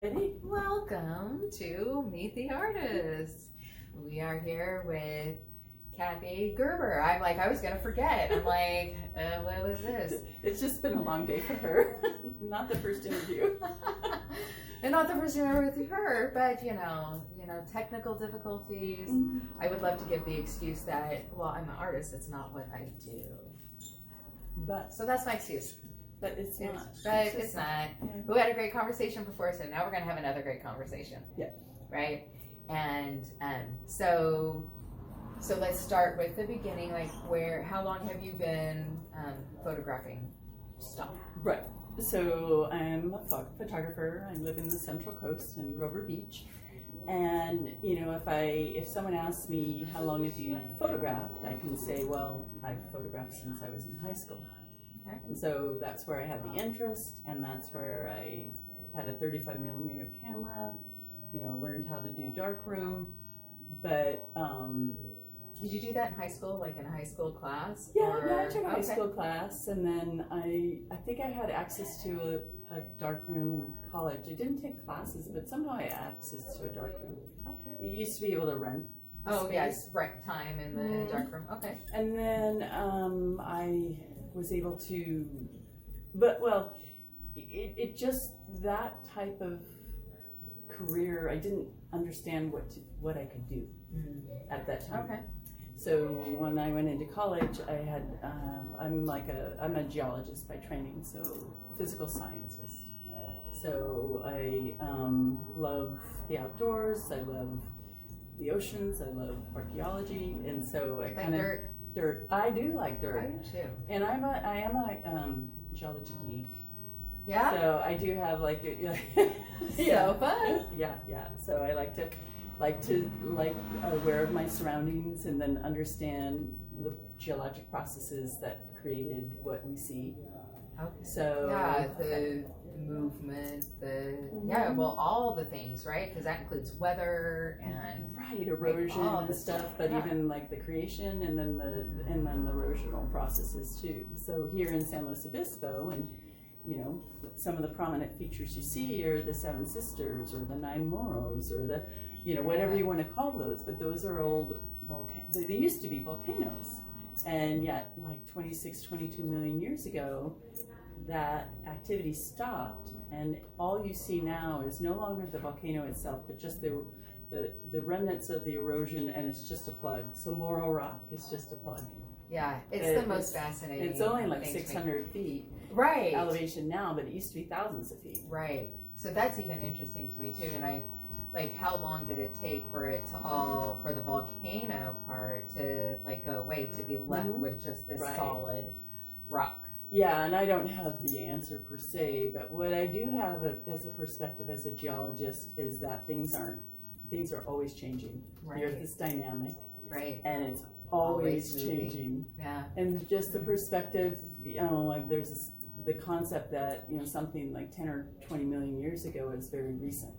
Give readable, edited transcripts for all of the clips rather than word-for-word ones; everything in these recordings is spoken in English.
Ready? Welcome to Meet the Artist. We are here with Kathy Gerber. I was gonna forget. What was this? It's just been a long day for her. Not the first interview. And not the first time with her, but technical difficulties. Mhm. I would love to give the excuse that, well, I'm an artist. It's not what I do. So that's my excuse. But it's not. But it's not. Yeah. We had a great conversation before, so now we're gonna have another great conversation. Yeah. Right. And so let's start with the beginning. How long have you been photographing stuff? Right. So I'm a photographer. I live in the Central Coast in Grover Beach. And if someone asks me how long have you photographed, I can say, well, I've photographed since I was in high school. Okay. And so that's where I had the interest, and that's where I had a 35 millimeter camera, learned how to do darkroom. But Did you do that in high school, like in a high school class? yeah, I took a high school class, and then I think I had access to a darkroom in college. I didn't take classes, but somehow I had access to a darkroom. Okay. You used to be able to rent. Oh yes, rent time in the darkroom. Okay. And then I was able to, it just, that type of career, I didn't understand what I could do at that time. Okay. So when I went into college, I had, I'm a geologist by training, so physical scientist. So I love the outdoors, I love the oceans, I love archaeology, and so I kind of dirt. I do like dirt. I do too. And I am a geology geek. Yeah. So I do have So fun. Yeah. So I like to aware of my surroundings and then understand the geologic processes that created what we see. Okay. So yeah, the movement, all the things, right? Because that includes weather and erosion all and the stuff, stuff, but yeah. even like the creation and then the erosional processes too. So here in San Luis Obispo, and some of the prominent features you see are the Seven Sisters or the Nine Moros or the whatever you want to call those, but those are old volcanoes. They used to be volcanoes, and yet like 22 million years ago that activity stopped, and all you see now is no longer the volcano itself, but just the remnants of the erosion, and it's just a plug. So Morro Rock is just a plug. Yeah, it's the most fascinating. It's only like 600 feet right elevation now, but it used to be thousands of feet. Right. So that's even interesting to me too. And how long did it take for the volcano part to go away, to be left with just this solid rock? Yeah, and I don't have the answer per se, but what I do have as a perspective as a geologist is that things are always changing. Right. The Earth is dynamic, right, and it's always changing. Yeah, and just the perspective, there's the concept that something like 10 or 20 million years ago is very recent.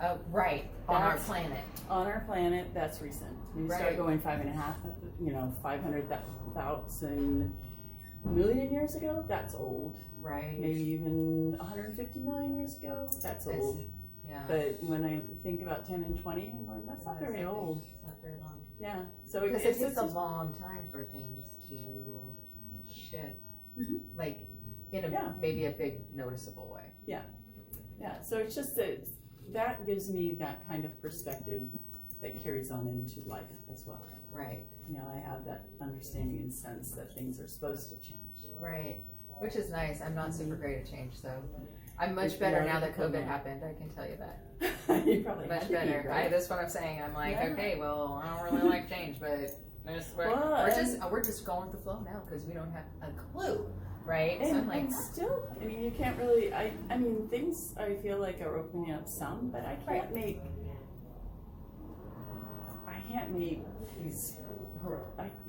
Oh, right. On our planet. On our planet, that's recent. When you start going 500,000 million years ago, that's old. Right. Maybe even 150 million years ago, that's old. Yeah. But when I think about 10 and 20, I'm going, that's not very old. It's not very long. Yeah. So because it takes a long time for things to shift, maybe a big noticeable way. Yeah. Yeah. So it's just that gives me that kind of perspective that carries on into life as well. Right. I have that understanding and sense that things are supposed to change. Right. Which is nice. I'm not super great at change, so I'm much better now that COVID happened. I can tell you that. You probably much better. Right? That's what I'm saying. I'm like, okay, well, I don't really like change, but we're just going with the flow now because we don't have a clue, right? And, so I'm like, and still, you can't really. I mean, things I feel like are opening up some, but I can't make these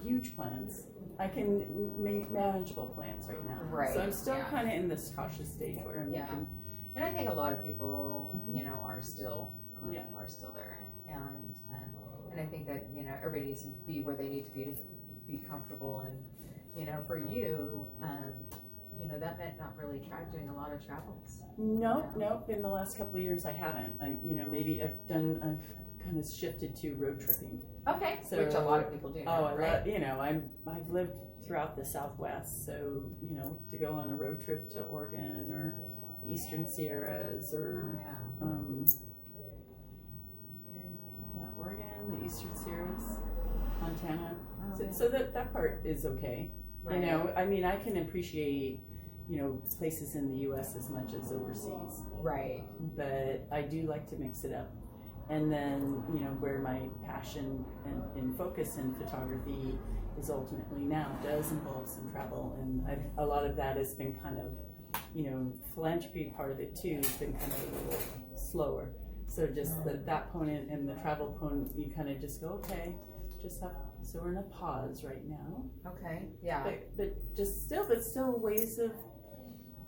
huge plans. I can make manageable plans right now. Right. So I'm still kind of in this cautious stage where I'm making. And I think a lot of people, are still there, and I think that everybody needs to be where they need to be comfortable, and for you, you know, that meant not really doing a lot of travels. Nope. In the last couple of years, I haven't. Maybe I've kind of shifted to road tripping. Okay, So, which a lot of people do now, right? I've lived throughout the Southwest, so, to go on a road trip to Oregon or Eastern Sierras or, Oregon, the Eastern Sierras, Montana. So that part is okay. Right. I can appreciate, places in the U.S. as much as overseas. Right. But I do like to mix it up. And then, where my passion and focus in photography is ultimately now does involve some travel. And a lot of that has been kind of, philanthropy part of it too has been kind of a little slower. So just that component and the travel component, you kind of just go, okay, so we're in a pause right now. Okay, yeah. But still ways of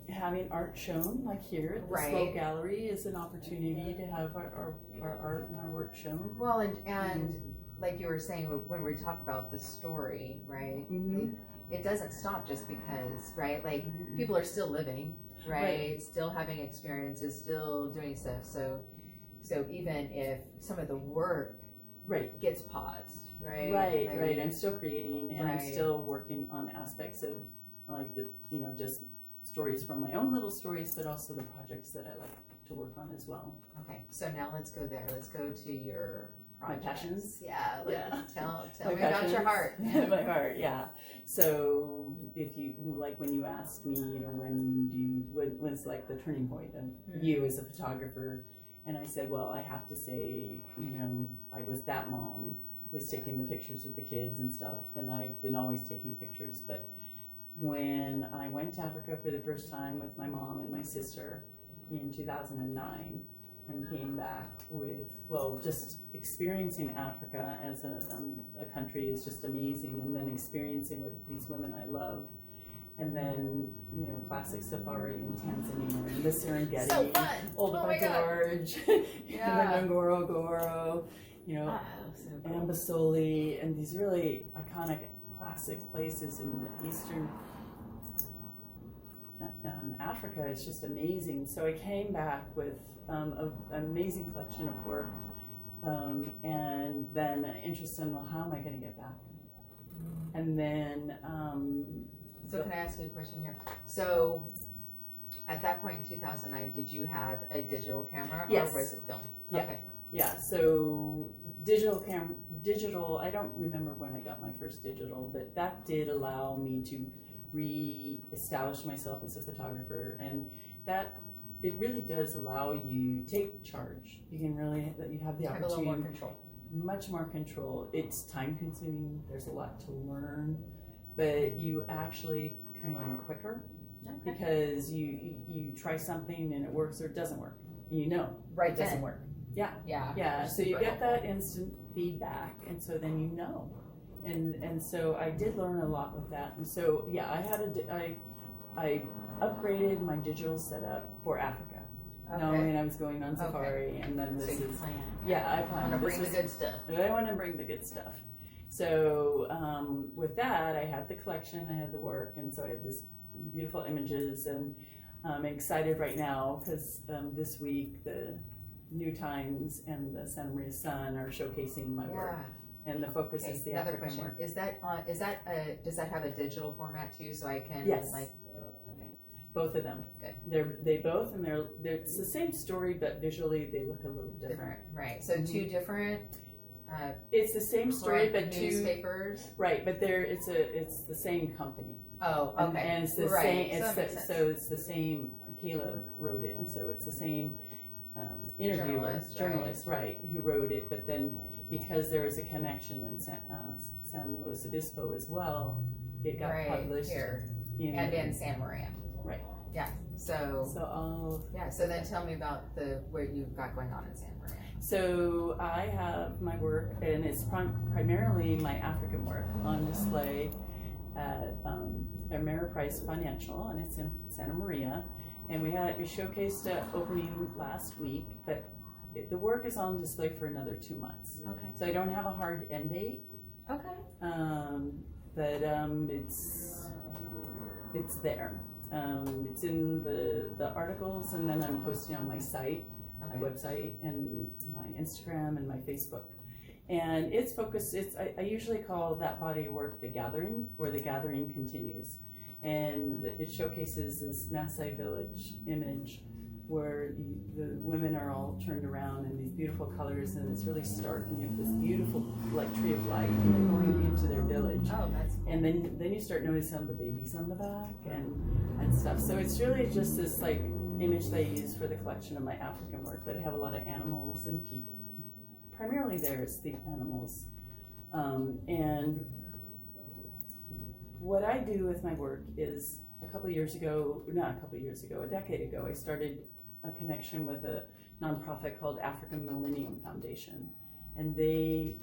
having art shown, like here at the Slow Gallery is an opportunity to have our art and our work shown. Well, and like you were saying, when we talk about the story, right? Mm-hmm. It doesn't stop just because, right? Like people are still living, right? Still having experiences, still doing stuff. So even if some of the work gets paused, right? I'm still creating, and I'm still working on aspects of like just stories from my own little stories, but also the projects that I like to work on as well. Okay, so now let's go there. Let's go to your projects. My passions. Tell me about your heart. Yeah. My heart, yeah. So if you when you asked me, when's like the turning point of you as a photographer, and I said, well, I have to say, I was that mom who was taking the pictures of the kids and stuff, and I've been always taking pictures, but when I went to Africa for the first time with my mom and my sister in 2009 and came back with, just experiencing Africa as a country is just amazing, and then experiencing with these women I love, and then, classic safari in Tanzania, and the Serengeti, so fun. Old Gorge, and the Ngorongoro, Amboseli, and these really iconic classic places in the eastern Africa is just amazing. So I came back with an amazing collection of work, and then interest in, how am I going to get back? And then so can I ask you a question here? So at that point in 2009, did you have a digital camera, or was it film? Yeah. Okay. Yeah, so digital, I don't remember when I got my first digital, but that did allow me to re-establish myself as a photographer, and that it really does allow you to take charge. You can really, you have the opportunity. Have a little more control. Much more control. It's time consuming, there's a lot to learn, but you actually can learn quicker because you try something and it works or it doesn't work. It doesn't work. Yeah. So you get that instant feedback, and so then and so I did learn a lot with that. And so I upgraded my digital setup for Africa, knowing I was going on safari, and then this is plan. I plan. I want to bring the good stuff. I want to bring the good stuff. So with that, I had the collection, I had the work, and so I had this beautiful images, and I'm excited right now because this week the New Times and the Santa Maria Sun are showcasing my work, and the focus is the another African question. work. Does that have a digital format too, so I can Both of them. Good. It's the same story, but visually they look a little different. Right. So two different. It's the same story, but newspapers. Right, but it's the same company. Oh, okay. And it's the same. So it's the same. Caleb wrote it, and so it's the same interviewer, journalist, right, who wrote it. But then because there was a connection in San Luis Obispo as well, it got published here and in Santa Maria. Right. Yeah. So then tell me about what you've got going on in Santa Maria. So I have my work, and it's primarily my African work, on display at Ameriprise Financial, and it's in Santa Maria. And we showcased an opening last week, but the work is on display for another 2 months. Okay. So I don't have a hard end date. Okay. But it's there. It's in the articles, and then I'm posting on my site, my website, and my Instagram and my Facebook. And it's focused, I usually call that body of work the gathering, where the gathering continues. And it showcases this Maasai village image where the women are all turned around in these beautiful colors, and it's really stark, and you have this beautiful like tree of life going into their village. Oh, that's cool. And then you start noticing the babies on the back and stuff. So it's really just this like image that I use for the collection of my African work, but I have a lot of animals and people. Primarily there's the animals. And what I do with my work is a decade ago, I started a connection with a nonprofit called African Millennium Foundation. And they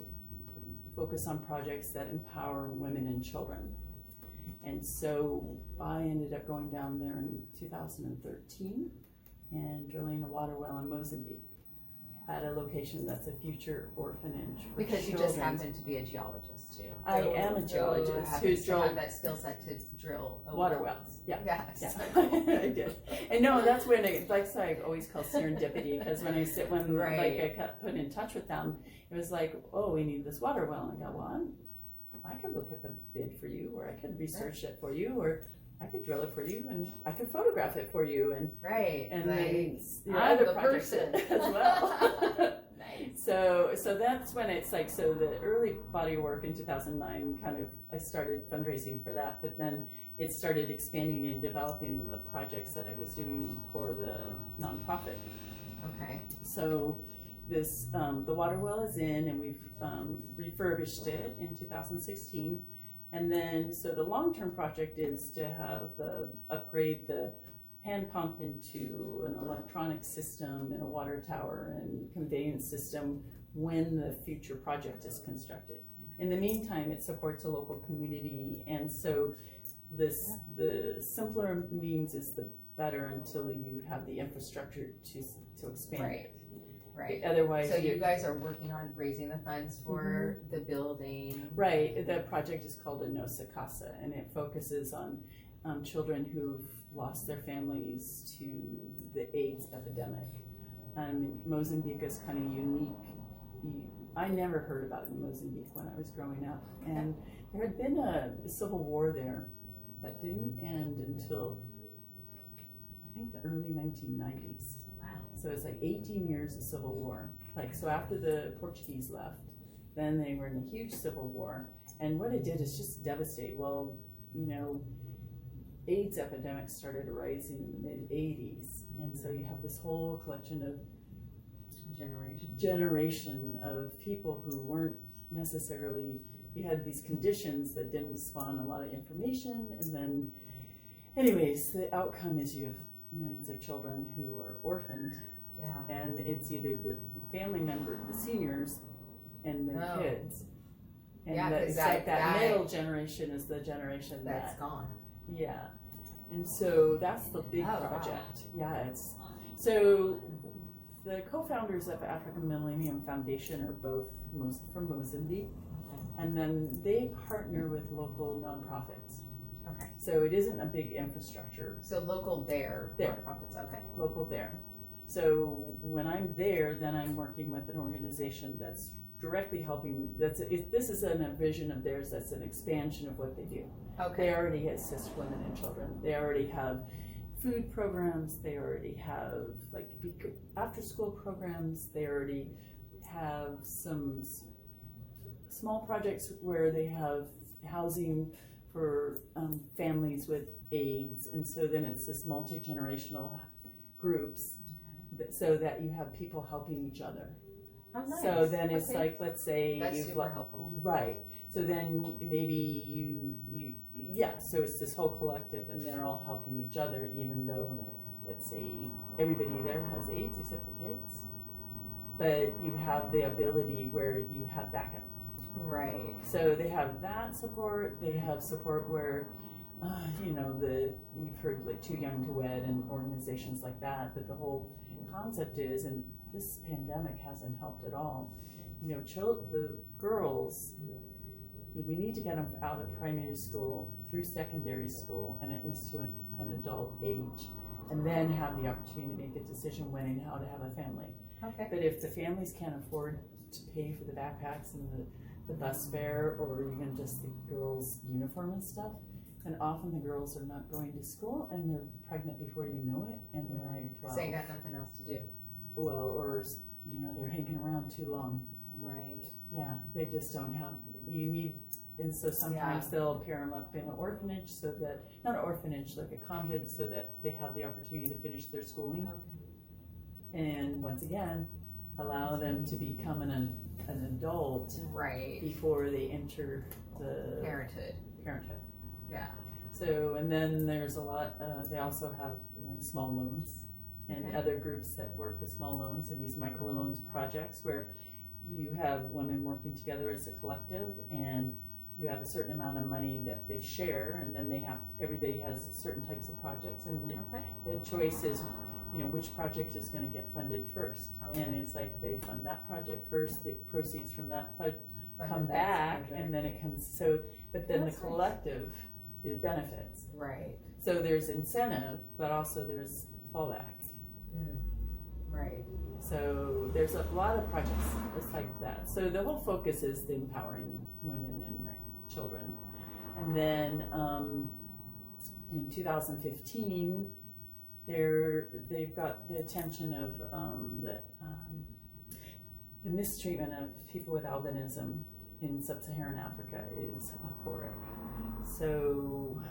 focus on projects that empower women and children. And so I ended up going down there in 2013 and drilling a water well in Mozambique at a location that's a future orphanage for because children. You just happen to be a geologist too. I am a geologist who's drilled have that skill set to drill water wells. Yeah, yes. Yeah. I did. And no, that's when I always call serendipity, because when I got put in touch with them, it was like, oh, we need this water well, and I go, well, I could look at the bid for you, or I could research it for you, or I could drill it for you, and I could photograph it for you, and then I'm other the projects person as well. Nice. So that's when it's like, so the early body of work in 2009 I started fundraising for that, but then it started expanding and developing the projects that I was doing for the nonprofit. Okay. So this the water well is in, and we've refurbished it in 2016. And then, so the long-term project is to have upgrade the hand pump into an electronic system and a water tower and conveyance system when the future project is constructed. In the meantime, it supports a local community, and so the simpler means is the better until you have the infrastructure to expand it. Right. Otherwise, so you guys are working on raising the funds for the building. Right. The project is called Enosa Casa, and it focuses on children who've lost their families to the AIDS epidemic. Mozambique is kind of unique. I never heard about it in Mozambique when I was growing up, and there had been a civil war there that didn't end until I think the early 1990s. So it's like 18 years of civil war. So after the Portuguese left, then they were in a huge civil war. And what it did is just devastate. Well, AIDS epidemic started arising in the mid-80s. And so you have this whole collection of generation of people who weren't necessarily, you had these conditions that didn't spawn a lot of information. And then, anyways, the outcome is you have millions of children who are orphaned. Yeah. And it's either the family member, the seniors, and their kids. And it's like that middle generation is the generation that's gone. Yeah. And so that's the big project. Wow. Yeah, so the co-founders of African Millennium Foundation are both from Mozambique, and then they partner with local nonprofits. Okay. So it isn't a big infrastructure. So local there. Nonprofits. Okay. Local there. So when I'm there, then I'm working with an organization that's directly helping. This is a vision of theirs that's an expansion of what they do. Okay. They already assist women and children. They already have food programs. They already have after school programs. They already have some small projects where they have housing for families with AIDS, and so then it's this multi-generational groups, so that you have people helping each other. Oh, nice. So then it's like, let's say that's you've super helpful. Right. So then maybe so it's this whole collective, and they're all helping each other, even though, let's say, everybody there has AIDS except the kids. But you have the ability where you have backup. Right. So they have that support. They have support where, you've heard like Too Young to Wed and organizations like that. But the whole concept is, and this pandemic hasn't helped at all. The girls we need to get them out of primary school through secondary school and at least to an adult age, and then have the opportunity to make a decision when and how to have a family. Okay. But if the families can't afford to pay for the backpacks and the bus fare, or even just the girls' uniform and stuff, then often the girls are not going to school and they're pregnant before you know it, and they're like 12. So you got nothing else to do. Well, or they're hanging around too long. Right. Yeah, they just don't have. You need, and so sometimes they'll pair them up in an orphanage, so that not an orphanage, like a convent, so that they have the opportunity to finish their schooling. Okay. And once again, allow them to become an adult right before they enter the parenthood. Yeah. So, and then there's a lot, they also have small loans and other groups that work with small loans and these microloans projects where you have women working together as a collective, and you have a certain amount of money that they share, and then everybody has certain types of projects, and the choice is, which project is going to get funded first. And it's like they fund that project first, the proceeds from that come back, and then it comes, but then the collective it benefits. Right. So there's incentive, but also there's fallback. Right. So there's a lot of projects just like that. So the whole focus is the empowering women and children. And then in 2015, they've got the attention of the mistreatment of people with albinism in sub-Saharan Africa is horrific. So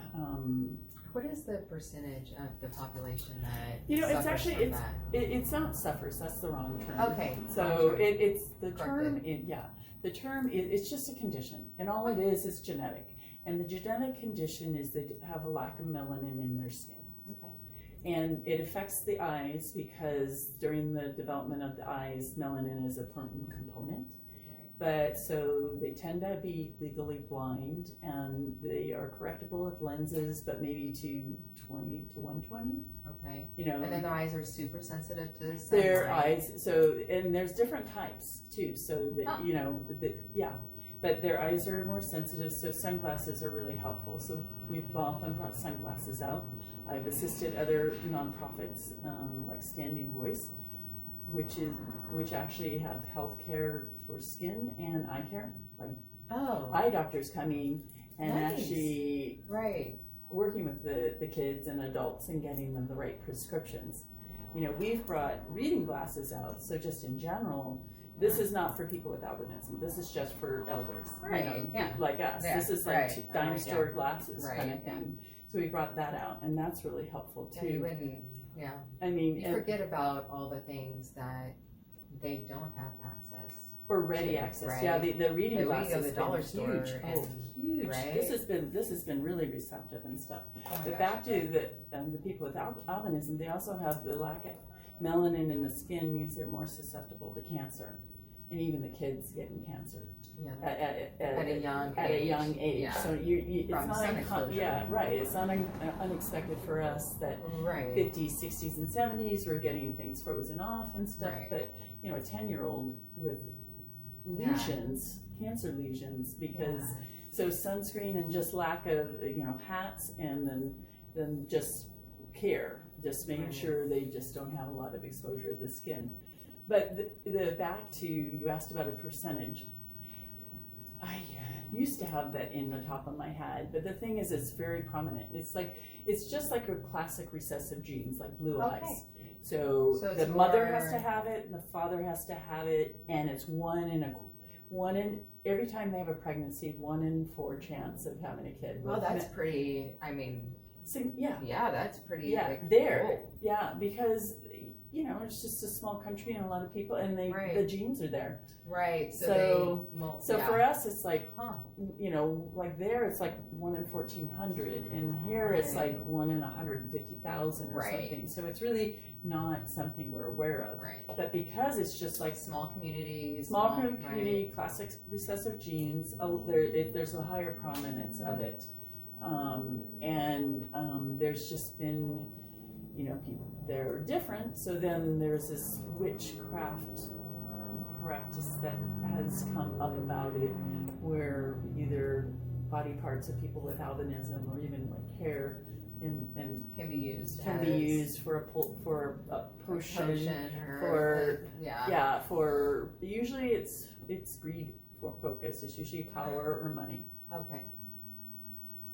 what is the percentage of the population that it's suffers actually from that? It's not suffers, that's the wrong term. Okay. So it's the term the term it's just a condition, and all it is genetic, and the genetic condition is they have a lack of melanin in their skin. Okay. And it affects the eyes because during the development of the eyes, melanin is an important component. But so they tend to be legally blind, and they are correctable with lenses, but maybe to 20 to 120. Okay. And then their eyes are super sensitive to sunlight. Their eyes, and there's different types too. So that but their eyes are more sensitive. So sunglasses are really helpful. So we've often brought sunglasses out. I've assisted other nonprofits like Standing Voice, which actually have health care for skin and eye care, like eye doctors coming and actually working with the kids and adults and getting them the right prescriptions. We've brought reading glasses out, so just in general, this is not for people with albinism. This is just for elders, like us. This is like dime store glasses kind of thing. So we brought that out, and that's really helpful too. I mean, you forget about all the things that they don't have access or ready access. Right. Yeah, the reading glasses. We go to the dollar store. Huge. Right? This has been really receptive and stuff. But back to the people with albinism, they also have the lack of melanin in the skin means they're more susceptible to cancer, and even the kids getting cancer at a young age. Yeah. So it's not it's not unexpected for us that 50s, 60s, and 70s we're getting things frozen off and stuff. But a 10-year-old with lesions, cancer lesions, because so sunscreen and just lack of hats, and then just care, just making sure they just don't have a lot of exposure to the skin. But the back to, you asked about a percentage. I used to have that in the top of my head, but the thing is, it's very prominent. It's just like a classic recessive genes, like blue eyes. So the mother has to have it, the father has to have it, and it's one in every time they have a pregnancy, 1 in 4 chance of having a kid. Well, that's pretty. I mean, that's pretty. Because it's just a small country and a lot of people, and the genes are there. Right. So for us, it's like, like there, it's like 1 in 1,400, and here it's like 1 in 150,000 or something. So it's really not something we're aware of. Right. But because it's just like small communities, classic recessive genes, there's a higher prominence of it, and there's just been, people, they're different. So then there's this witchcraft practice that has come up about it, where either body parts of people with albinism or even like hair and can be used for a potion or for usually it's greed focus. It's usually power or money. Okay.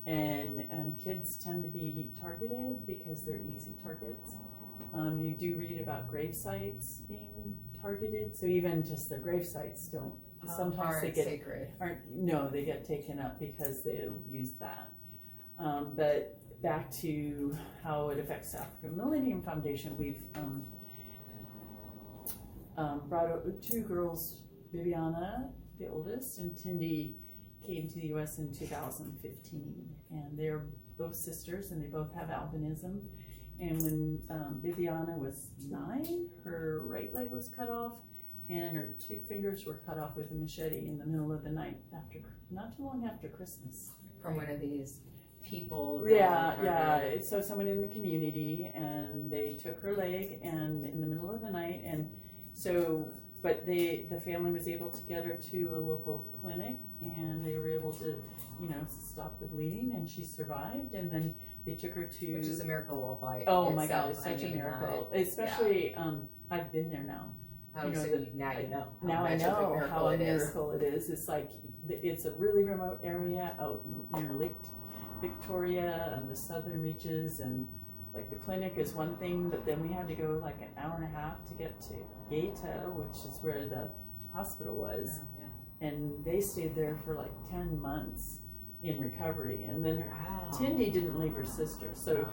And kids tend to be targeted because they're easy targets. You do read about grave sites being targeted, so even just their grave sites don't. Sometimes they get sacred. They get taken up because they'll use that. But back to how it affects African Millennium Foundation, we've brought over 2 girls, Viviana, the oldest, and Tindy came to the U.S. in 2015, and they're both sisters, and they both have albinism. And when Viviana was 9, her right leg was cut off, and her 2 fingers were cut off with a machete in the middle of the night, not too long after Christmas. From one of these people. So someone in the community, and they took her leg, and in the middle of the night, and so. But the family was able to get her to a local clinic, and they were able to, stop the bleeding, and she survived. And then they took her to, which is a miracle all by itself. My God, it's such a miracle. Especially, I've been there now. Now you know. Now I know how a miracle it is. It's like it's a really remote area out near Lake Victoria and the southern reaches, and like the clinic is one thing, but then we had to go like an hour and a half to get to Gaeta, which is where the hospital was. And they stayed there for like 10 months in recovery. And then Tindy didn't leave her sister, so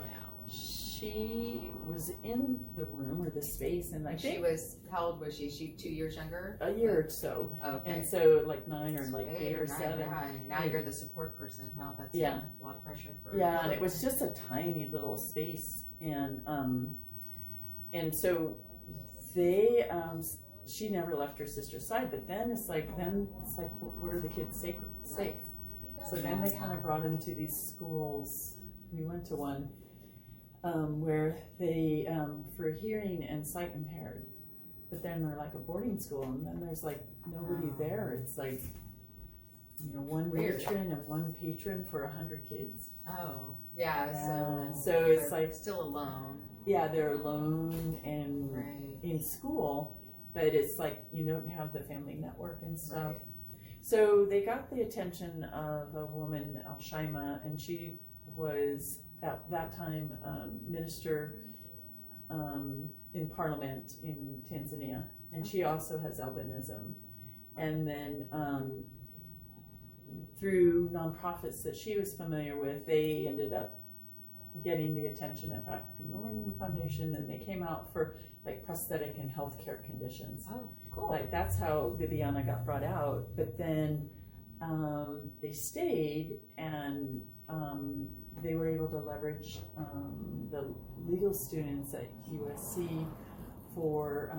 she was in the room or the space, and like she was, how old was she? She 2 years younger? A year or so. Okay. And so like 9 or like 8 or 7. Yeah, and now you're the support person. Wow, that's a lot of pressure for and it was just a tiny little space, and so they she never left her sister's side, but then it's like where are the kids safe? So then they kind of brought him to these schools. We went to one where they for hearing and sight impaired, but then they're like a boarding school, and then there's like nobody there. It's like one matron and one patron for 100 kids. Oh, yeah. So it's like still alone. Yeah, they're alone and in school, but it's like you don't have the family network and stuff. Right. So they got the attention of a woman, Al-Shaima, and she was at that time minister in Parliament in Tanzania, and she also has albinism. And then through nonprofits that she was familiar with, they ended up getting the attention of African Millennium Foundation, and they came out for like prosthetic and healthcare conditions. Oh, cool. Like that's how Viviana got brought out. But then they stayed, and they were able to leverage the legal students at USC for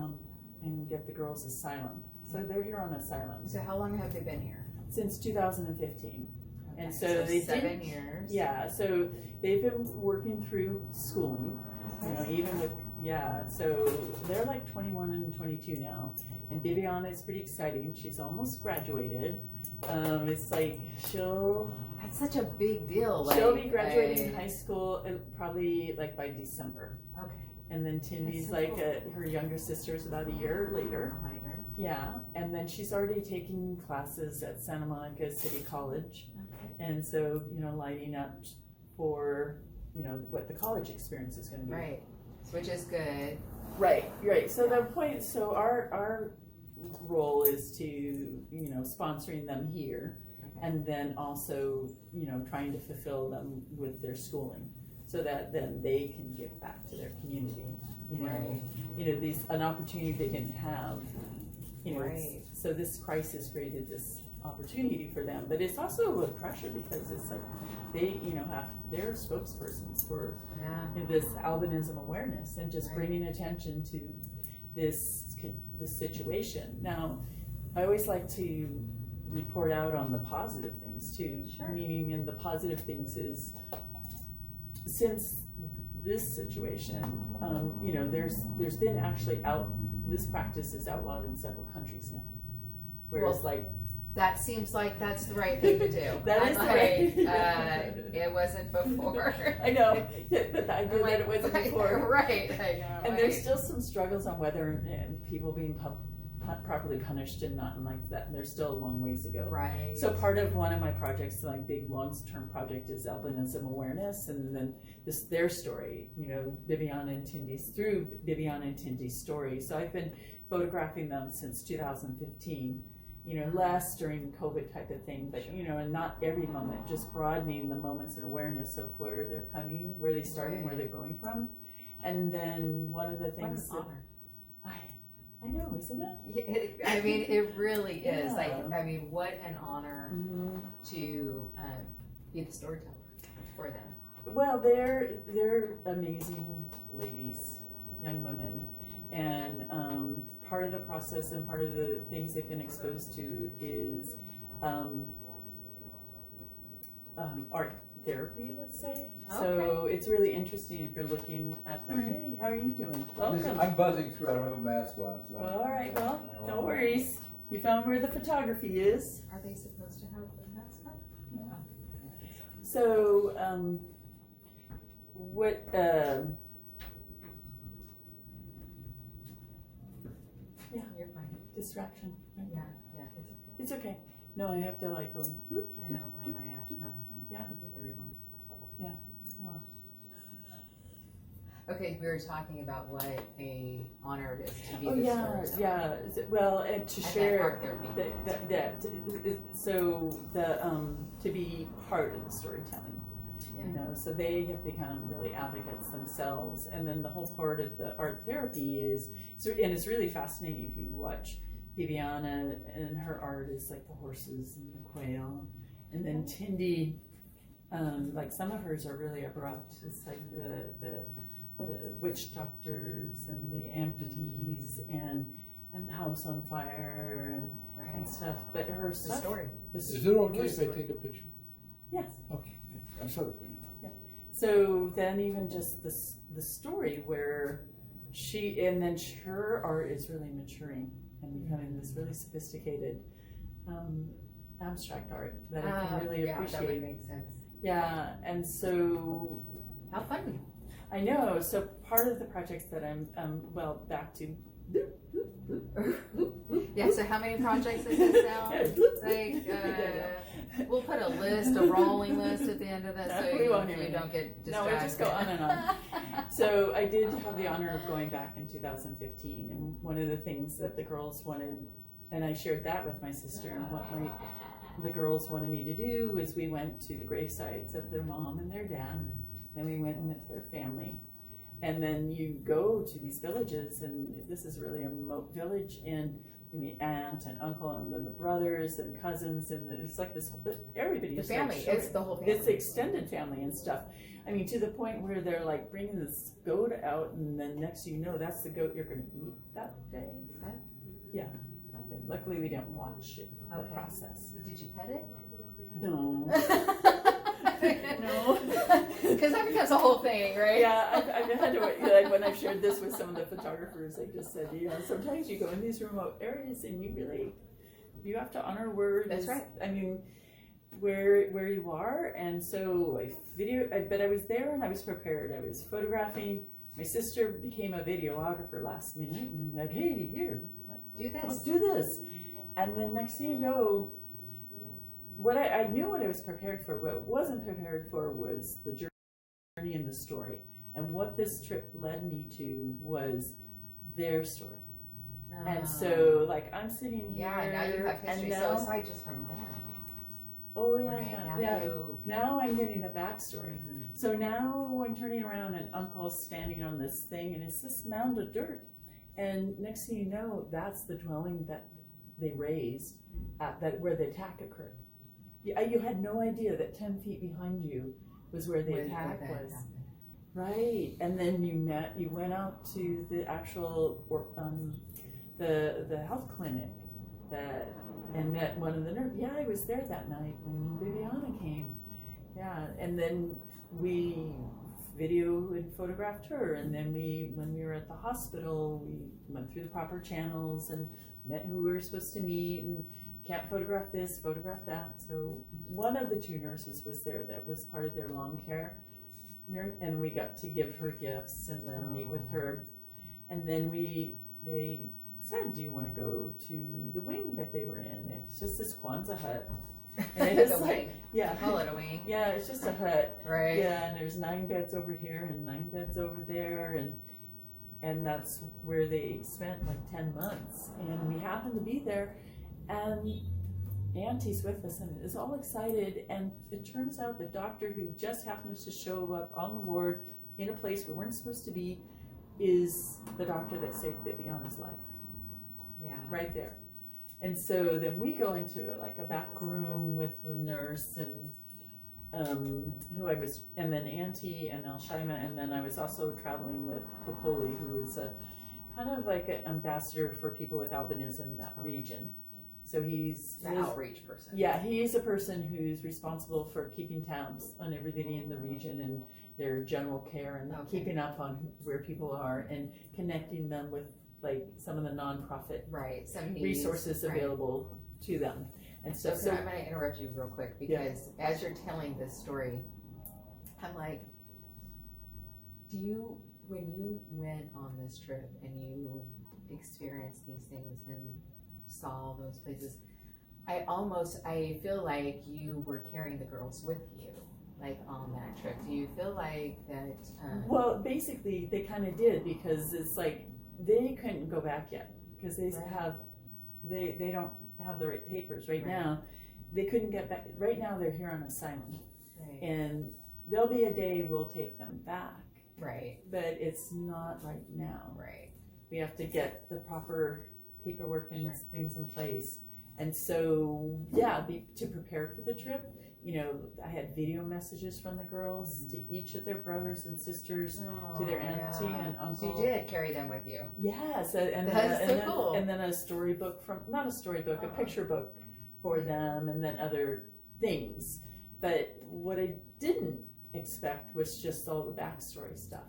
and get the girls asylum. So they're here on asylum. So how long have they been here? Since 2015. Okay, and so they 7 years. Yeah, so they've been working through schooling, even with, so they're like 21 and 22 now. And Viviana is pretty exciting. She's almost graduated. It's like that's such a big deal. She'll be graduating high school probably like by December. Okay. And then Tindy's so like cool. Her younger sister's about a year later. Yeah, and then she's already taking classes at Santa Monica City College. Okay. And so, lighting up for, what the college experience is going to be. Right, which is good. Right. So so our role is to, sponsoring them here, and then also, trying to fulfill them with their schooling, so that then they can give back to their community. An opportunity they didn't have. So this crisis created this opportunity for them, but it's also a pressure because it's like they, have their spokespersons for this albinism awareness and just bringing attention to this situation. Now, I always like to report out on the positive things too. Sure. Meaning, and the positive things is since this situation, there's been actually this practice is outlawed in several countries now. Whereas that seems like that's the right thing to do. That is right. right. It wasn't before. I know, but I did that it wasn't before. Right. I know, and there's still some struggles on whether people being properly punished and not like that. There's still a long ways to go. Right. So part of one of my projects, like big long-term project, is albinism awareness, and then their story. Bibiana and Tindy's story. So I've been photographing them since 2015. Less during COVID type of thing, but and not every moment, just broadening the moments and awareness of where they're coming, where they started, where they're going from. And then one of the things what an honor. I know, isn't it? I mean, it really is. What an honor to be the storyteller for them. Well, they're amazing ladies, young women. And part of the process and part of the things they've been exposed to is art therapy, let's say. Okay. So it's really interesting if you're looking at them. Hey, how are you doing? Welcome. I'm buzzing through. I don't have a mask on. So all right, well, no worries. You found where the photography is. Are they supposed to have the mask on? Yeah. So, what... Yeah, you're fine. Distraction. Right? Yeah, it's okay. No, I have to go. I know, where am I at? Huh. Yeah. With everyone. Yeah. Wow. Okay, we were talking about what a honor it is to be the storyteller. Yeah. Well, and to share that. So to be part of the storytelling. So they have become really advocates themselves, and then the whole part of the art therapy is, and it's really fascinating if you watch Bibiana, and her art is like the horses and the quail, and then Tindy, like some of hers are really abrupt. It's like the witch doctors and the amputees and the house on fire and stuff. But her stuff, story. Is it okay if I take a picture? Yes. Okay. I'm sorry. Yeah. So then even just the story where her art is really maturing and becoming this really sophisticated abstract art that I can really appreciate. That would make sense. Yeah, and so how fun. I know. So part of the projects that I'm back to. Yeah. So how many projects is this now? We'll put a rolling list at the end of this, so you don't get distracted. No, we just go on and on. So I did have the honor of going back in 2015, and one of the things that the girls wanted, and I shared that with my sister, and what the girls wanted me to do was we went to the grave sites of their mom and their dad, and we went and met their family. And then you go to these villages, and this is really a remote village, and the aunt and uncle and then the brothers and cousins, and it's like this, everybody. The family, it's the whole family. It's extended family and stuff. I mean, to the point where they're like bringing this goat out, and then next thing you know, that's the goat you're going to eat that day. Huh? Yeah. Luckily, we didn't watch it, the process. Did you pet it? No. No. Because that becomes a whole thing, right? Yeah, I've had to, like when I've shared this with some of the photographers, I just said, sometimes you go in these remote areas and you have to honor where That's right. I mean, where you are. And so but I was there and I was prepared. I was photographing. My sister became a videographer last minute and like, hey, here, do this. I'll do this. And then next thing you know, I knew what I was prepared for. What I wasn't prepared for was the journey and the story. And what this trip led me to was their story. And so, like, I'm sitting here. Yeah, now you have history. So aside just from them. Oh, yeah, right, Now I'm getting the backstory. Mm-hmm. So now I'm turning around and Uncle's standing on this thing, and it's this mound of dirt. And next thing you know, that's the dwelling that they raised where the attack occurred. You had no idea that 10 feet behind you was where the attack was. Right. And then you went out to the actual the health clinic and met one of the nurses. Yeah, I was there that night when Bibiana came. Yeah, and then we video and photographed her, and then when we were at the hospital, we went through the proper channels and met who we were supposed to meet, and can't photograph this, photograph that. So one of the 2 nurses was there that was part of their long care, and we got to give her gifts and then meet with her, and then they said, do you want to go to the wing that they were in? It's just this Kwanzaa hut. And it is like, yeah, call it a wing. Yeah, it's just a hut, right? Yeah, and there's 9 beds over here and 9 beds over there, and that's where they spent like 10 months. And we happened to be there, and Auntie's with us and is all excited. And it turns out the doctor who just happens to show up on the ward in a place we weren't supposed to be is the doctor that saved Viviana's life. Yeah, right there. And so then we go into like a back room with the nurse and and then Auntie and El Shaima, and then I was also traveling with Popoli, who is a kind of like an ambassador for people with albinism in that region. So he's the outreach person. Yeah, he is a person who's responsible for keeping tabs on everybody in the region and their general care and keeping up on where people are and connecting them with like some of the nonprofit some resources available to them and stuff. So I'm going to interrupt you real quick because as you're telling this story, I'm like, when you went on this trip and you experienced these things and saw those places, I feel like you were carrying the girls with you, like on that trip. Do you feel like that? Well, basically they kind of did, because it's like, they couldn't go back yet because they don't have the right papers right now. They couldn't get back. Right now they're here on asylum, and there'll be a day we'll take them back. But it's not right now. We have to get the proper paperwork and things in place. And so to prepare for the trip, I had video messages from the girls to each of their brothers and sisters, to their auntie and uncle. So you did carry them with you? Yes, cool. And then a storybook a picture book for them, and then other things. But what I didn't expect was just all the backstory stuff.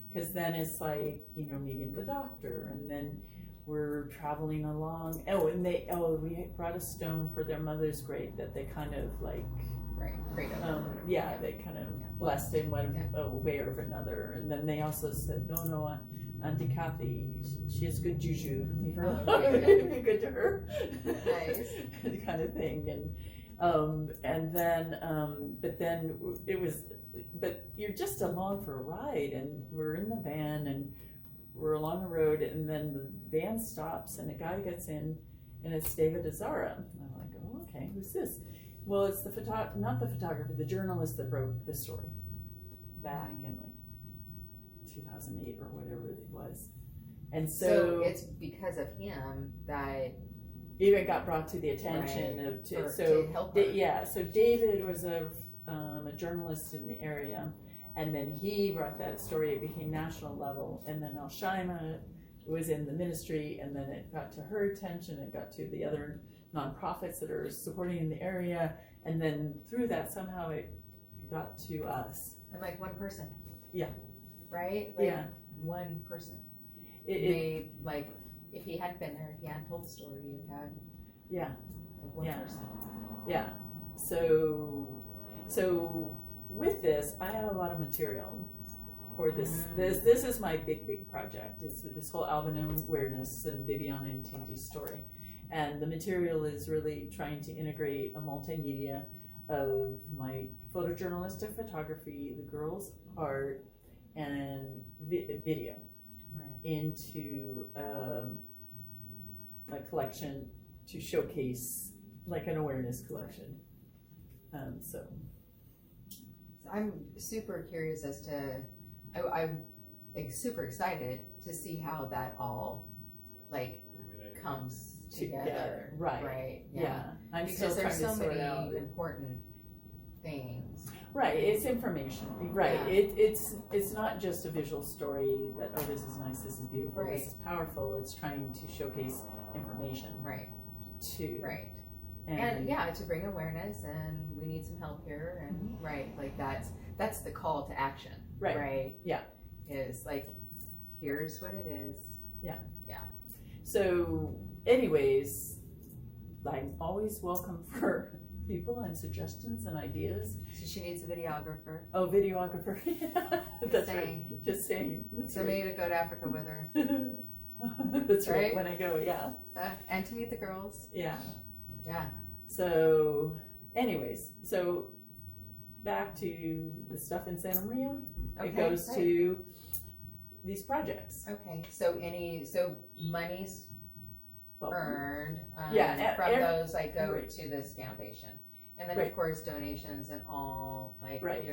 Because then it's like, meeting the doctor, and then we're traveling along. We brought a stone for their mother's grave that they kind of like, they kind of blessed in one way or another. And then they also said, no, Auntie Kathy, she has good juju. Leave her alone. Be good to her. Nice. Kind of thing. But you're just along for a ride, and we're in the van, and we're along the road, and then the van stops, and a guy gets in, and it's David Azara. And I'm like, oh, okay, who's this? Well, it's not the photographer, the journalist that wrote the story back in like 2008 or whatever it was. And so it's because of him that even got brought to the attention to help her. So David was a journalist in the area, and then he brought that story. It became national level, and then El Shaima was in the ministry, and then it got to her attention. It got to the other nonprofits that are supporting in the area, and then through that somehow it got to us. And like one person. Yeah. Right? Like one person. It like, if he hadn't been there, if he hadn't told the story, you had like one person. Yeah. So with this, I have a lot of material for this. This is my big project. It's this whole albinism awareness and Viviana and Tinti's story. And the material is really trying to integrate a multimedia of my photojournalistic photography, the girls' art, and video into a collection to showcase, like an awareness collection. So I'm super curious as to, I'm like super excited to see how that all like comes together. Right. Yeah. I'm because there's so many out important things. Right. It's information. Right. Yeah. It's not just a visual story that, oh, this is nice, this is beautiful, this is powerful. It's trying to showcase information. Right. Too. Right. And to bring awareness, and we need some help here, and like that's the call to action. right? Yeah. Is like, here's what it is. So anyways, I'm always welcome for people and suggestions and ideas. So she needs a videographer. Oh, videographer. That's saying. right. Just saying. That's So maybe to go to Africa with her. That's right. Right? When I go, yeah. And to meet the girls. Yeah. Yeah. So anyways, so back to the stuff in Santa Maria. Okay, It goes great. to these projects. Okay. So money's Well, earned Yeah, from those like go right. to this foundation, and then Right. of course donations and all like Right.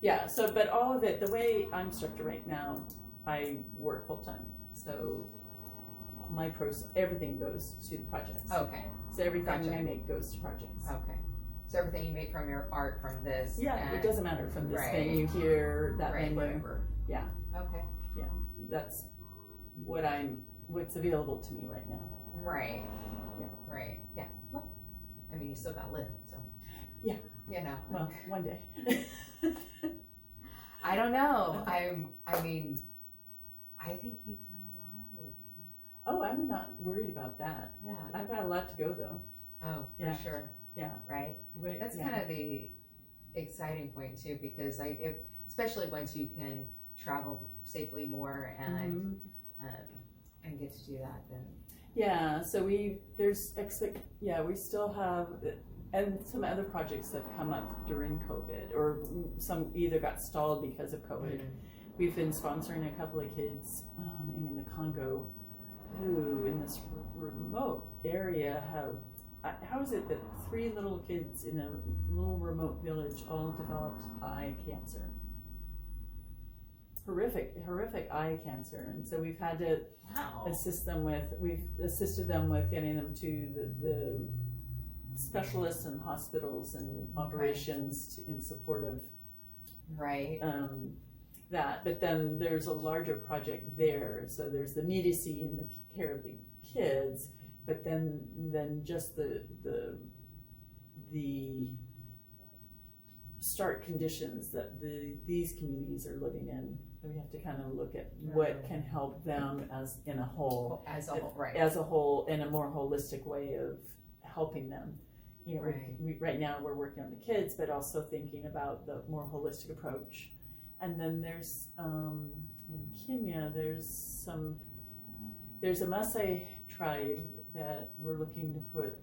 Yeah, so, but all of it, the way I'm structured right now, I work full time. So everything goes to projects. Okay. So everything Gotcha. I make goes to projects. Okay. So everything you make from your art from this. Yeah, and, it doesn't matter from this Right. venue here, that right, venue. whatever. Yeah. Okay. That's what's available to me right now. Right. Yeah. Right. Yeah. Well, I mean, you still got to live, so. Yeah. You know. Well, one day. I don't know. I mean, I think you've done a lot of living. Oh, I'm not worried about that. Yeah. I've got a lot to go though. Oh, for Yeah. sure. Yeah. Right. That's yeah. kind of the exciting point too, because especially once you can travel safely more and Mhm. get to do that, then Yeah, so we still have, and some other projects that have come up during COVID, or some either got stalled because of COVID. We've been sponsoring a couple of kids in the Congo who, in this remote area, have, how is it that 3 little kids in a little remote village all developed eye cancer? Horrific eye cancer, and so we've had to we've assisted them with getting them to the specialists and hospitals and operations in support of right. that. But then there's a larger project there, so there's the immediacy and the care of the kids, but then just the start conditions that these communities are living in. We have to kind of look at what can help them as a whole, right. as a whole, in a more holistic way of helping them. You know, Right. we right now we're working on the kids, but also thinking about the more holistic approach. And then there's in Kenya, there's a Maasai tribe that we're looking to put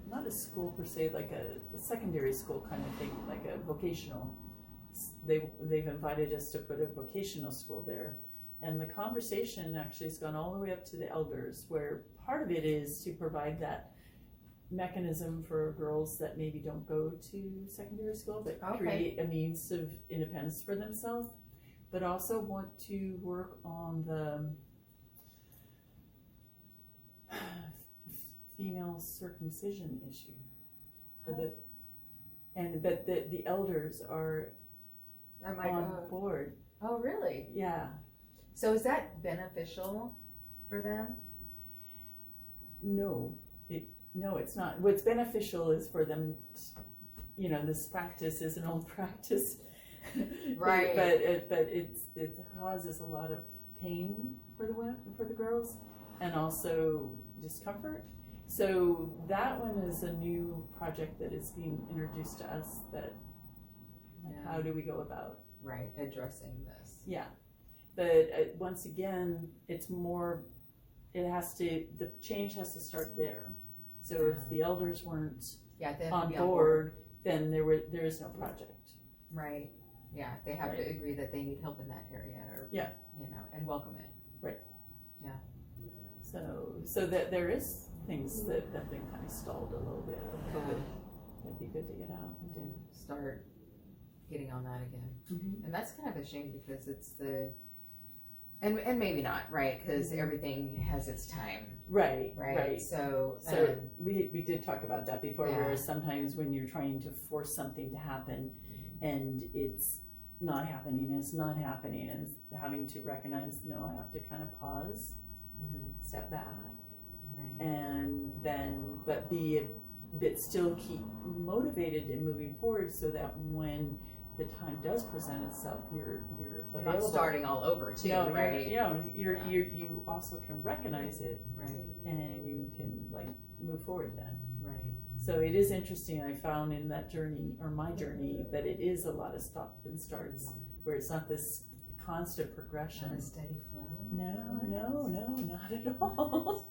not a school per se, like a secondary school kind of thing, like a vocational. They've invited us to put a vocational school there, and the conversation actually has gone all the way up to the elders, where part of it is to provide that mechanism for girls that maybe don't go to secondary school, but create a means of independence for themselves, but also want to work on the female circumcision issue. But the elders are on board. Oh, really? Yeah. So is that beneficial for them? No, it's not. What's beneficial is for them, this practice is an old practice. Right. but it causes a lot of pain for the girls, and also discomfort. So that one is a new project that is being introduced to us, that how do we go about addressing this? Yeah, but once again, it's more, the change has to start there. So if the elders weren't on board, then there is no project. Right. Yeah, they have to agree that they need help in that area, or and welcome it. Right. Yeah. So that there is things that have been kind of stalled a little bit of COVID. It'd be good to get out and start getting on that again. Mm-hmm. And that's kind of a shame, because it's and maybe not, right? Because everything has its time. Right. So we did talk about that before, where sometimes when you're trying to force something to happen and it's not happening, and having to recognize, no, I have to kind of pause, step back, and then, but still keep motivated and moving forward, so that when the time does present itself, you're You're available. not starting all over too, No, right? you also can recognize it, Right, and you can like move forward then. right. So it is interesting. I found in that journey, or my journey, that it is a lot of stop and starts, where it's not this constant progression. Not a steady flow. No, not at all.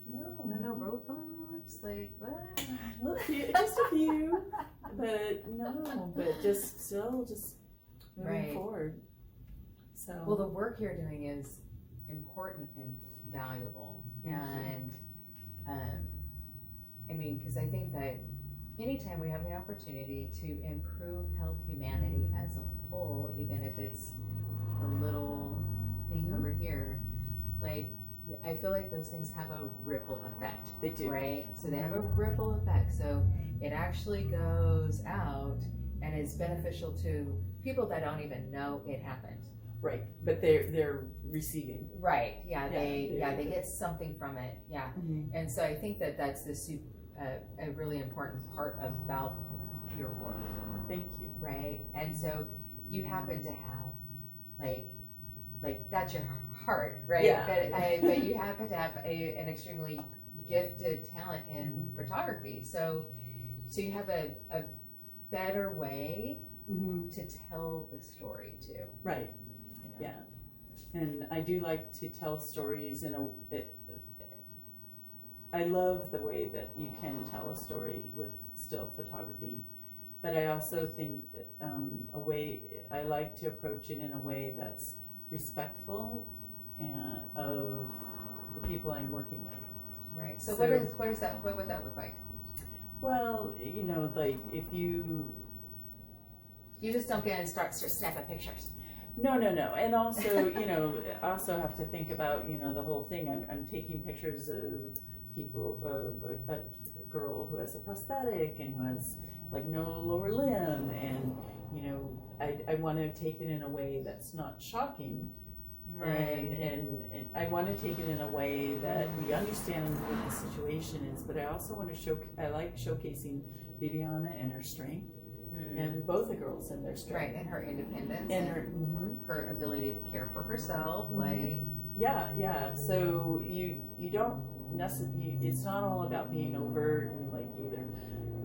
No roadblocks. Like what? Just a few, but just still just moving Right. forward. So Well, the work you're doing is important and valuable, and I mean, because I think that anytime we have the opportunity to improve, help humanity as a whole, even if it's a little thing over here, like I feel like those things have a ripple effect. they do. Right? So they have a ripple effect. So it actually goes out and is beneficial to people that don't even know it happened. Right, but they're receiving. Right. Yeah. They Yeah, they get something from it. Yeah. Mm-hmm. And so I think that that's a really important part about your work. Thank you. Right. And so you happen to have like that's your heart, right? Yeah. But you happen to have an extremely gifted talent in photography. So you have a better way Mm-hmm. to tell the story too. Right. Yeah. And I do like to tell stories I love the way that you can tell a story with still photography, but I also think that I like to approach it in a way that's respectful and of the people I'm working with. Right. So what would that look like? Well, like if you just don't get and start snapping pictures. No. And also, also have to think about, the whole thing. I'm taking pictures of people, of a girl who has a prosthetic and who has like no lower limb. And, I want to take it in a way that's not shocking. Right. And I want to take it in a way that we understand what the situation is, but I also want to I like showcasing Viviana and her strength. And both the girls and their strength. Right, and her independence and her ability to care for herself. Mm-hmm. Like yeah. So you don't necessarily. It's not all about being overt and like either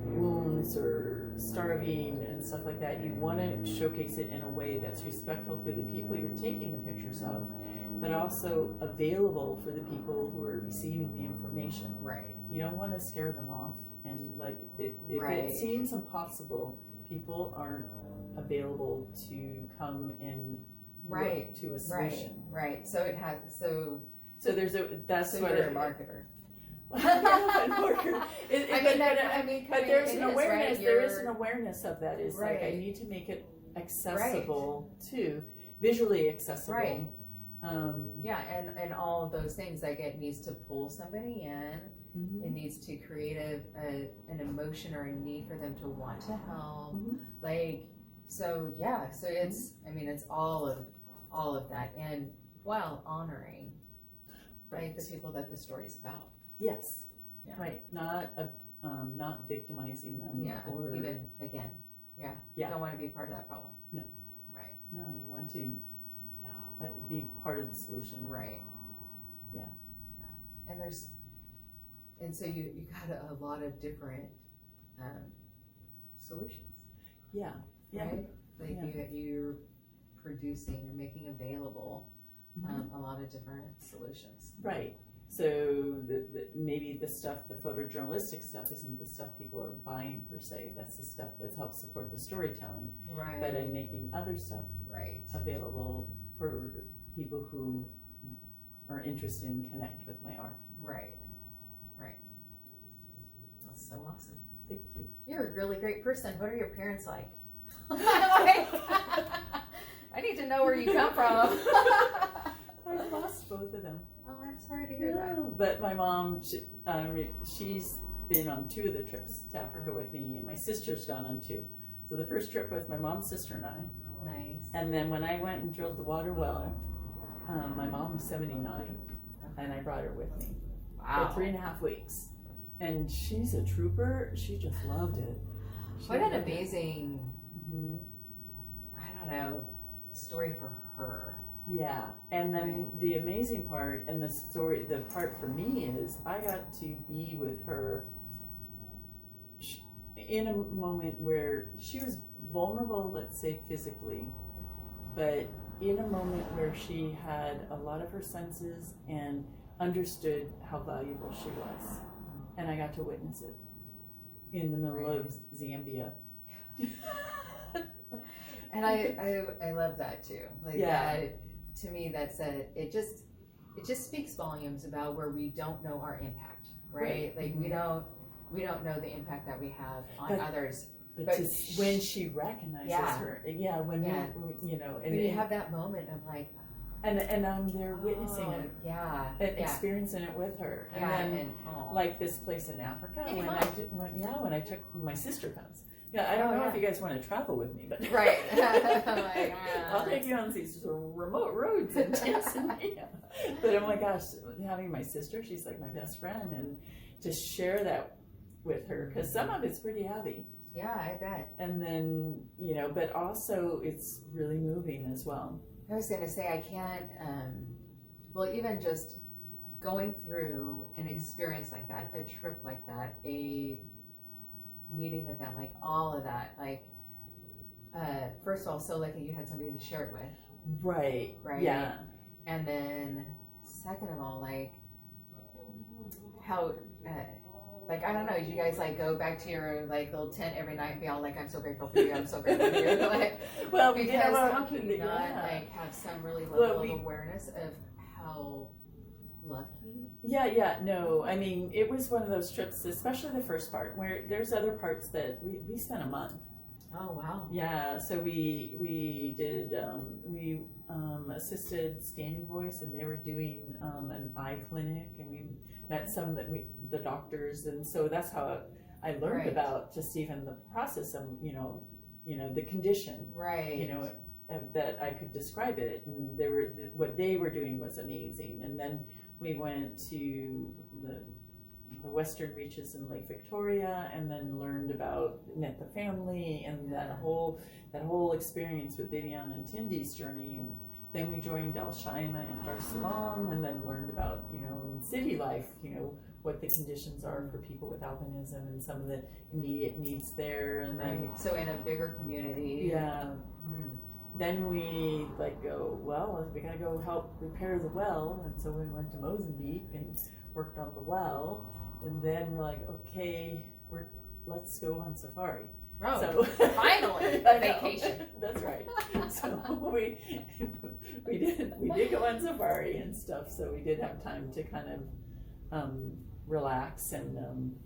wounds or starving and stuff like that. You want to showcase it in a way that's respectful for the people you're taking the pictures of, but also available for the people who are receiving the information. Right. You don't want to scare them off, and like if it seems impossible, people aren't available to come and look to a solution. Right. So it has so there's that's so what you're a marketer. But there's an awareness. Right? There is an awareness of that. Is like I need to make it accessible too, visually accessible. Right. And all of those things, like it needs to pull somebody in. Mm-hmm. It needs to create an emotion or a need for them to want to help. Mm-hmm. So it's it's all of that, and while honoring the people that the story's about. Yes. Yeah. Right. Not victimizing them. Yeah. Or even again. Yeah. You don't want to be part of that problem. No. Right. No, you want to be part of the solution. Right. Yeah. And so you got a lot of different solutions. Yeah. Right? Like you're producing, you're making available a lot of different solutions. Right. So maybe the photojournalistic stuff isn't the stuff people are buying per se. That's the stuff that helps support the storytelling. Right. But I'm making other stuff available for people who are interested and connect with my art. Right. That's so awesome. Thank you. You're a really great person. What are your parents like? I need to know where you come from. I lost both of them. Oh, I'm sorry to hear that. But my mom, she's been on 2 of the trips to Africa with me, and my sister's gone on 2. So the first trip was my mom's sister and I. Nice. And then when I went and drilled the water well, my mom was 79, and I brought her with me for 3.5 weeks. And she's a trooper. She just loved it. What an amazing don't know, story for her. Yeah, and then the amazing part, and the part for me is I got to be with her in a moment where she was vulnerable, let's say physically, but in a moment where she had a lot of her senses and understood how valuable she was. And I got to witness it in the middle of Zambia. And I love that too. Like that, to me, it just speaks volumes about where we don't know our impact, right? Like we don't know the impact that we have on others. But when she recognizes her, we, you know, and you have that moment of like, and I'm there witnessing it, and experiencing it with her, and then like this place in Africa, when I took my sister comes. Yeah, I don't know if you guys want to travel with me, but right. I'll take you on these remote roads in Tanzania. But oh my gosh, having my sister, she's like my best friend, and to share that with her, because some of it's pretty heavy. Yeah, I bet. And then, you know, but also it's really moving as well. I was going to say, I can't, well, even just going through an experience like that, a trip like that, a meeting the family, like all of that, like, first of all, so lucky you had somebody to share it with. Right. Yeah. And then second of all, like, how, like, I don't know, you guys like go back to your like little tent every night and be all like, I'm so grateful for you, I'm so grateful for you. Like, well, because how can you not like have some really level of awareness of how lucky? No, I mean, it was one of those trips, especially the first part, where there's other parts that we spent a month. Oh, wow. Yeah, so we did, we assisted Standing Voice, and they were doing an eye clinic, and we met some of the doctors, and so that's how I learned about just even the process of, you know, the condition. Right. You know, that I could describe it, and what they were doing was amazing. And then we went to the western reaches in Lake Victoria, and then met the family, and that whole experience with Vivian and Tindy's journey. And then we joined Al Shaima in Dar es Salaam, and then learned about, you know, in city life, you know, what the conditions are for people with albinism and some of the immediate needs there. And then so in a bigger community. Yeah. Then we go, well, we gotta go help repair the well, and so we went to Mozambique and worked on the well, and then we're like, okay, let's go on safari. Oh, so finally, vacation. That's right. So we did go on safari and stuff, so we did have time to kind of relax and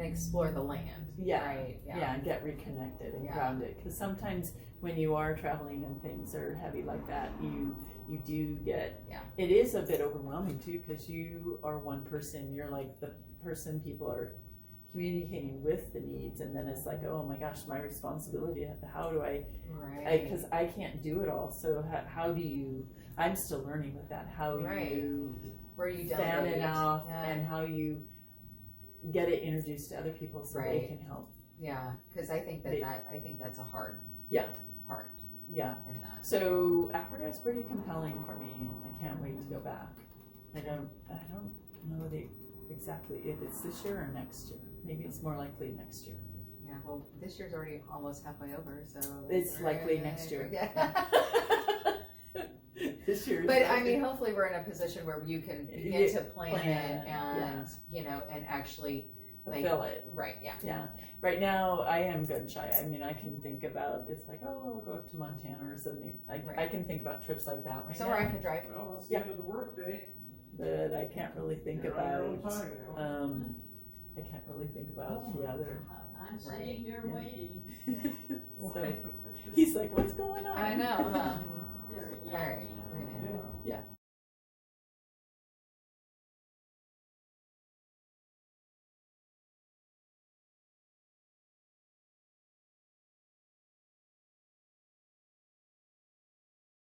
explore the land. And get reconnected and grounded, because sometimes when you are traveling and things are heavy like that, you do get it is a bit overwhelming too, because you are one person, you're like the person people are communicating with the needs, and then it's like, oh my gosh, my responsibility, how do I because I can't do it all, so how do you, I'm still learning with that, how you where you fan it off and how you get it introduced to other people so they can help. Yeah, because I think that's a hard part. Yeah. In that. So Africa is pretty compelling for me, and I can't wait to go back. I don't know exactly if it's this year or next year. Maybe it's more likely next year. Yeah, well, this year's already almost halfway over, so it's likely next year. Yeah. This year. But I mean, hopefully we're in a position where you can begin to plan it and you know, and actually fulfill it. Right. Yeah. Yeah. Right now, I am gun shy. I mean, I can think about, it's like, oh, I'll go up to Montana or something. I can think about trips like that right somewhere now. I can drive. Well, it's the end of the work day. But I can't really think about. I can't really think about the other. I'm sitting here waiting. So he's like, what's going on? I know, huh? All right.